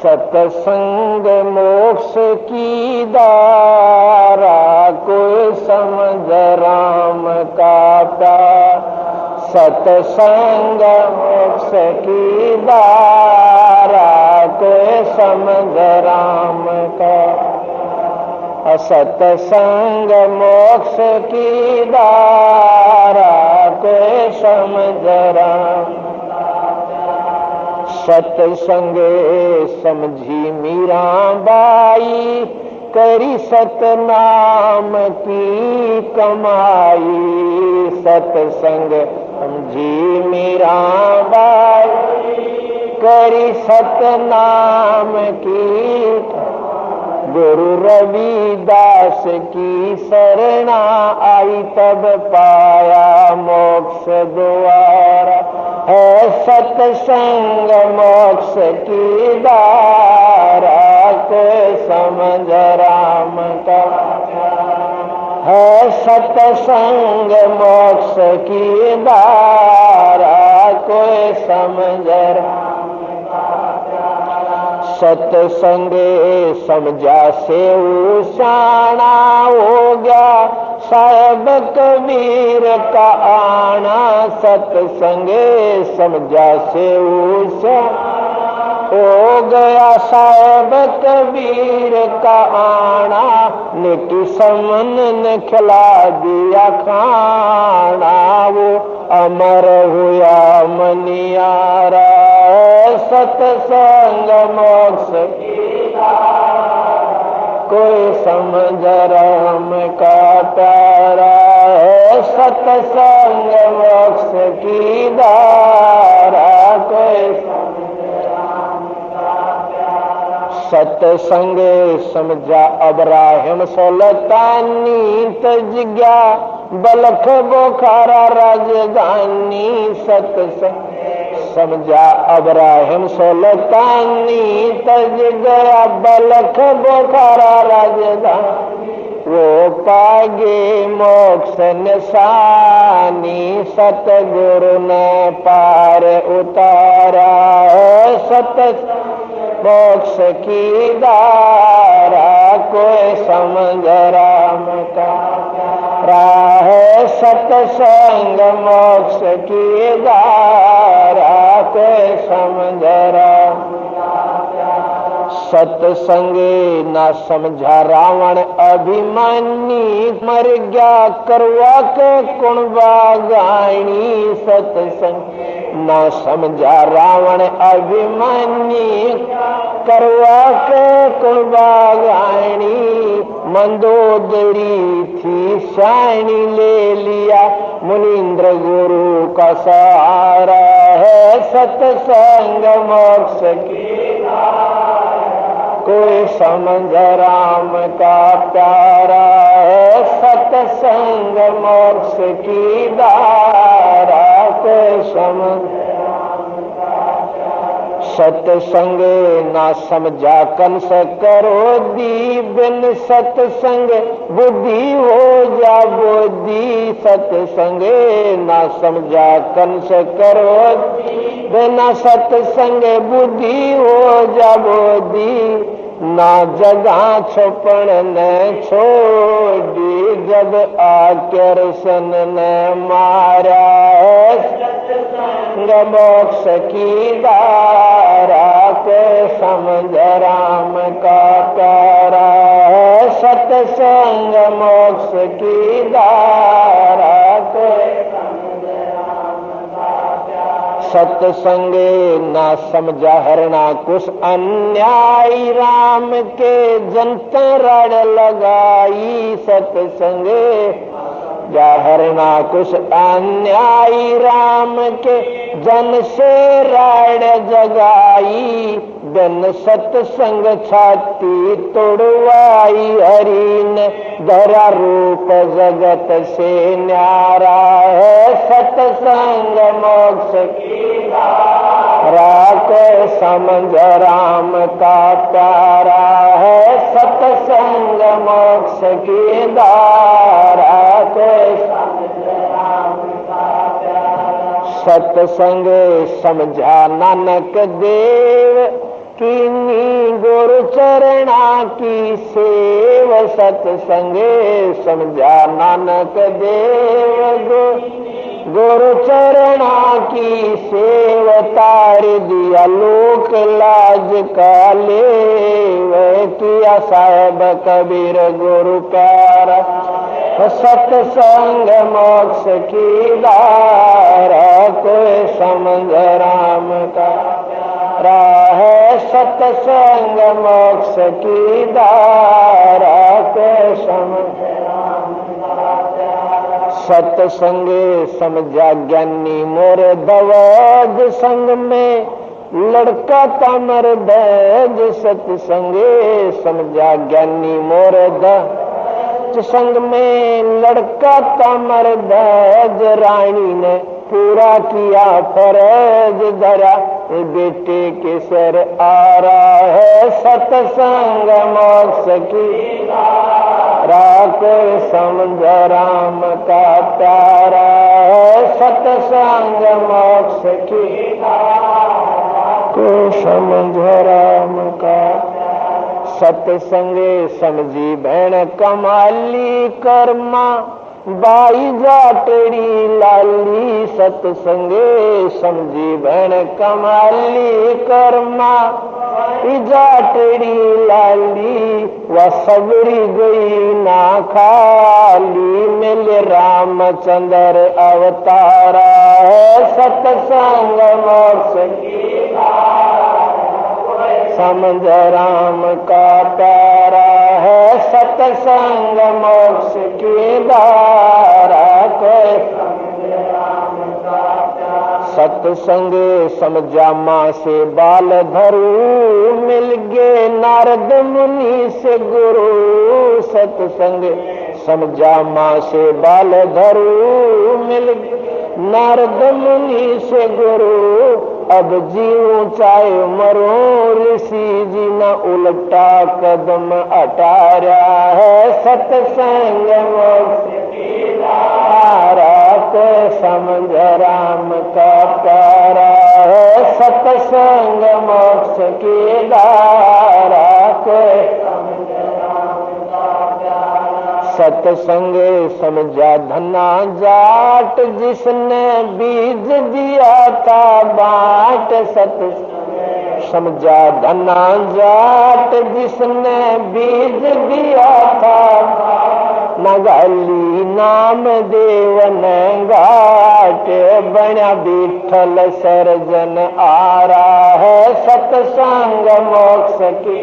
सत्संग मोक्ष की दारा, कोई समझ राम का प्यार। सत्संग मोक्ष की दारा, कोई समझ राम का। सत्संग मोक्ष की दारा, कोई समझ राम। सत्संगे समझी मीराबाई, करी सतनाम की कमाई। सत्संग समझी मीराबाई, करी सतनाम की। गुरु रविदास की शरणा आई, तब पाया मोक्ष द्वारा। है सत्संग मोक्ष की दारा, कोई समझ राम का। है सत्संग मोक्ष की दारा, कोई समझ राम। सत्संगे समझा से उसाना हो गया, साहेब कबीर का आना। सत्संगे समझा से उसा हो गया, साहेब कबीर का आना। नेकी समन ने खिला दिया खाना, वो अमर हुआ मनियारा। सत्संग मोक्ष की दारा, कोई समझ राम का प्यारा। है सत्संग मोक्ष की दारा, कोई समझ राम का प्यारा। सत्संगे समझा अब्राहिम सुल्तानी, तज गया बलख बोखारा राजधानी। सत्संग समझा अब्राहिम सुल्तानी, तज गया बलख बोखारा राजधानी। वो पागे मोक्ष निशानी, सतगुरु ने पार उतारा। है सत्संग मोक्ष की दारा, कोई समझ राम का प्यारा। है सत्संग मोक्ष की दारा, कोई समझ राम का प्यारा। सत्संगे ना समझा रावण अभिमानी, मर गया करवा के कुणबागानी। सत्संग ना समझा रावण अभिमानी, करवा के कुणबागानी। मंदोदरी थी शानी, ले लिया मुनीन्द्र गुरु का सहारा। है सत्संग मोक्ष की दारा, कोई समझ राम का प्यारा। है सत्संग मोक्ष की दारा, कोई समझ राम का प्यारा। सत्संगे ना समझा कंस करो दी, बिन सत्संग बुद्धि हो जा बोधी। सत्संगे ना समझा कंस करो दी, बिना सत्संग बुद्धि हो जा बोधी। ना जगह छुपण न छोड़ी, जब आकर्षण न मारा। सत्संग मोक्ष की दारा, को समझ राम का प्यारा। सत्संग मोक्ष की दारा, को सत्संगे ना समझा हरना कुछ अन्यायी, राम के जनता रड़ लगाई। सत्संगे जा हरना कुछ अन्यायी, राम के जन से राड़ जगाई। बिन सत्संग छाती तोड़वाई, हरि ने धरा रूप जगत से न्यारा। है सत्संग मोक्ष की दारा, को समझ राम का प्यारा। है सत्संग मोक्ष की दारा, को समझ राम का प्यारा। सत्संग समझा नानक देव की चरणा की सेव सत्संगे समझा नानक देव गुरु चरणा की सेव तार दिया लोक लाज का लेव किया साहेब कबीर गुरु प्यारा सत्संग मोक्ष की धारा कोई समझ राम का राह सत्संग मोक्ष की धारा कोई समझ सत्संगे समझा ज्ञानी मोर दवज संग में लड़का तमर दज सत्संगे समझा ज्ञानी मोर दज संग में लड़का तमर दज रानी ने पूरा किया फर्ज धरा बेटे के सर आ रहा है सत्संग मोक्ष की राख समझ राम का प्यारा है सत्संग मोक्ष की को समझ राम का सत्संगे समझी बहन कमाली कर्मा बाई जाटड़ी लाली सत्संगे समझी बहन कमाली कर्मा जाटड़ी लाली वह सबरी गई ना खाली मिले रामचंद्र अवतारा है सत्संग मोक्ष की समझ राम का प्यारा है सत्संग मोक्ष की धारा कोई सत्संग समझा माँ से बाल धरू मिल गए नारद मुनि से गुरु सत्संग समझा माँ से बाल धरू मिल गए नारद मुनि से गुरु अब जीऊं चाहे मरूं ऋषि जी न उल्टा कदम अटारा है सत्संग मोक्ष की धारा को समझ राम का प्यारा है सत्संग मोक्ष की धारा को सत्संग समझा धना जाट जिसने बीज दिया था बाट सत्संग समझा धना जाट जिसने बीज दिया था नगाली नाम देवन घाट बना विठल सर्जन आ रहा है सत्संग मोक्ष की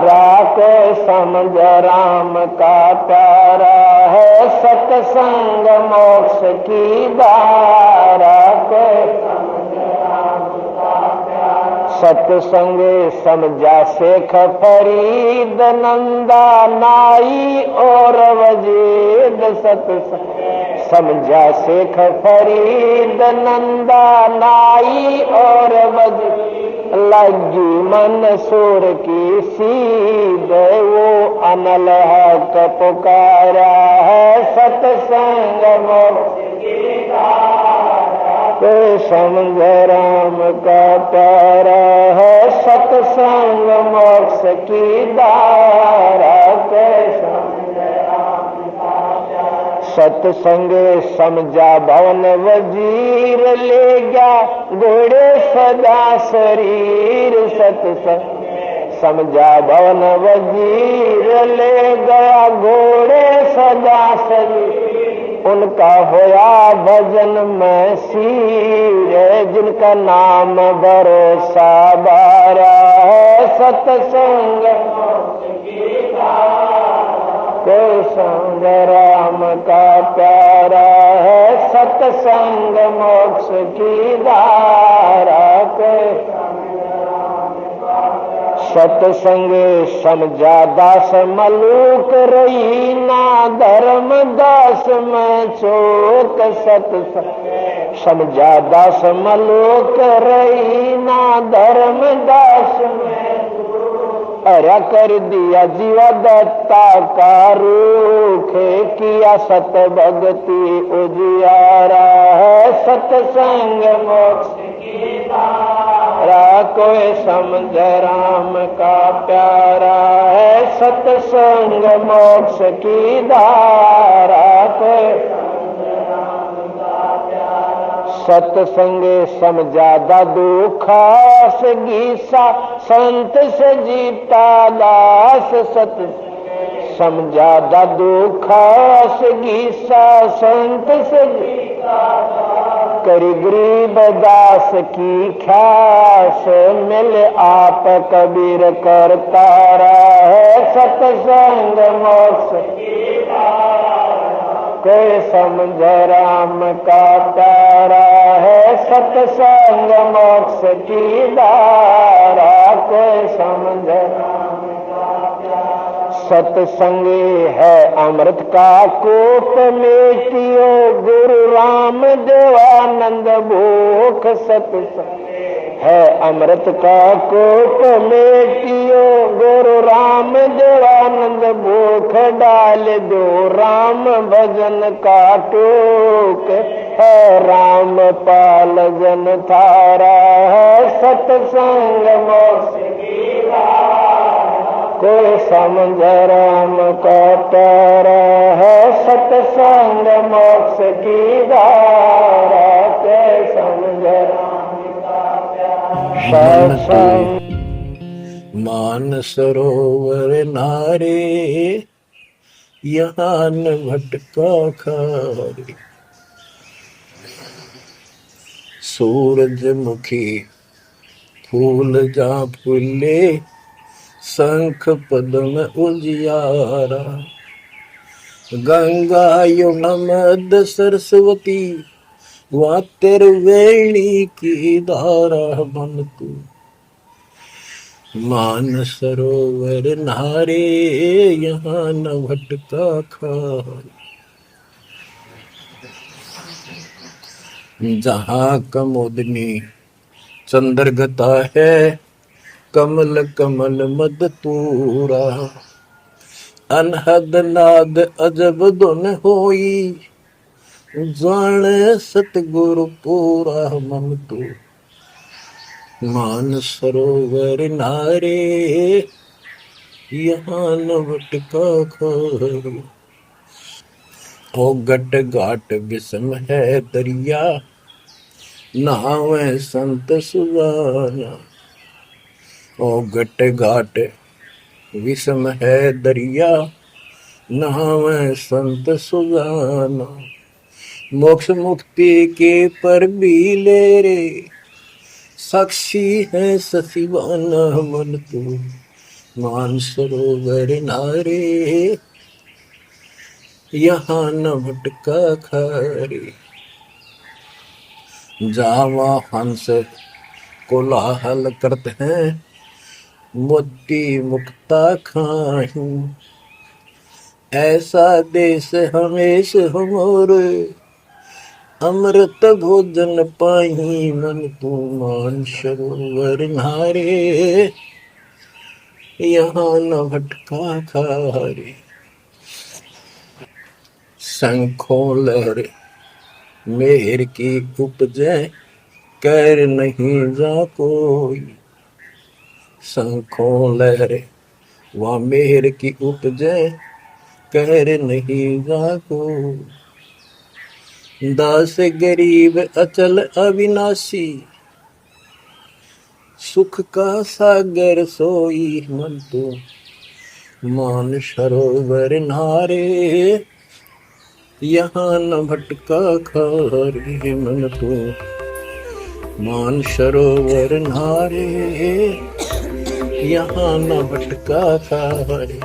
राख समझ राम का प्यारा है सत्संग मोक्ष की धारा सत्संग समझा शेख फरीद नंदा नाई और वजीद सत्संग समझा शेख फरीद नंदा नाई और वजीद लगी मंसूर की सीध वो अनल हक पुकारा है सत्संग मोक्ष की को समझ राम का प्यारा है सत्संग मोक्ष की धारा सत्संग समझा भवन वजीर ले गया घोड़े सदा शरीर सत्संग समझा भवन वजीर ले गया घोड़े सदा शरीर उनका होया भजन में सीर जिनका नाम भरोसा बारा है सत्संग को संग राम का प्यारा है सत्संग मोक्ष की धारा को सत्संग समझा दास मलूक रही ना धर्म दास में चोक सत्संग समझा दास मलूक रही ना धर्म दास में अरा कर दिया जीवा दत्ता का रूख किया सत भक्ति उजियारा है सत्संग मोक्ष कोई समझ राम का प्यारा है, सत्संग मोक्ष की धारा। कोई सत्संग समझादा दुखा से गीसा, संत से जीता दास। सत समझादा दुखा से गीसा, संत से करी गरीब दास की ख्यास। मिल आप कबीर करता रहे, सत्संग मोक्ष कोई समझ राम का प्यारा है, सत्संग मोक्ष की धारा। कोई समझ सत्संगी है अमृत का कूप, मेटियो गुरु राम देवानंद भूख। सत्संग है अमृत का कूप, मेटियो गुरु राम देवानंद भूख। डाल दो राम भजन का टूक, है राम पाल जन थारा है, सत्संग मोक्ष की धारा। कोई समझ राम का प्यारा है, सत्संग मोक्ष की धारा। कोई समझ राम का प्यारा सत्संग। मान सरोवर नारे, यहाँ न भटका खारे। सूरजमुखी फूल जा फूले, शंख पद्म उजियारा। गंगा यमुना मद सरस्वती, वहाँ त्रिवेणी की धारा। मन तू मान सरोवर नारे, यहाँ न भटका खारे। जहाँ कमोदनी चंद्रगता है, कमल कमल मद तूरा। अनहद नाद अजब धुन होई, जाने सतगुरु पूरा। मन तू मान सरोवर नारे, यहाँ न भटका खारे। ओ गट घाट विषम है दरिया, नहावे संत सुजाना। ओ गट घाट विषम है दरिया, नहावे संत सुजाना। मोक्ष मुक्ति के पर भी ले रे, साक्षी है ससीवाना। मन तू मान सरोवर नारे, यहाँ न भटका खारे। जावा हंस कोलाहल करते हैं, मोती मुक्ता खाही। ऐसा देश हमेश हमोरे, अमृत भोजन पाही। मन तू मान सरोवर नारे, यहाँ न भटका खारे। शंखों लहर मेहर की उपजे, कर नहीं जा कोई। शंखों लहर वहाँ मेहर की उपजे, कर नहीं जा कोई। दास गरीब अचल अविनाशी, सुख का सागर सोई। मन तू मान सरोवर नारे, यहाँ न भटका खारे। मन तू मान सरोवर नारे, यहाँ न भटका खारे।